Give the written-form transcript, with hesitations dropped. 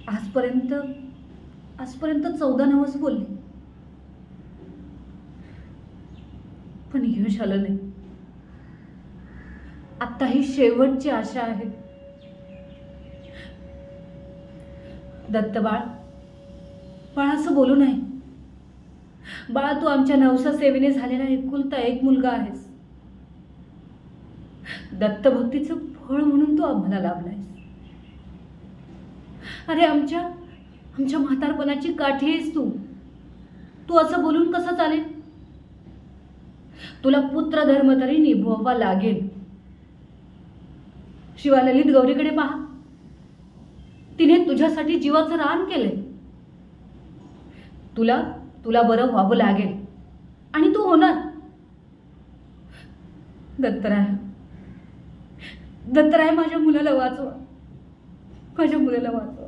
आजपर्यंत आजपर्यंत 14 नवस बोलले, पण यश आलं नाही. आता ही शेवटची आशा आहे. दत्त बाळ, बाळ असं बोलू नये. बाळा, तू आमच्या नवसा सेवेने झालेला एकुलता एक मुलगा आहेस. दत्तभक्तीचं फळ म्हणून तू आम्हाला लाभलायस. अरे, आमच्या आमच्या म्हातारपणाची काठी आहेस तू. तू असं बोलून कसं चालेल? तुला पुत्रधर्म तरी निभवावा लागेल. शिवाललित गौरीकडे पहा, तिने तुझ्यासाठी जीवाचं रान केलंय. तुला तुला बरं व्हावं लागेल आणि तू होणार. दत्तराय, दत्तराय, माझ्या मुलाला वाचवा, माझ्या मुलाला वाचवा.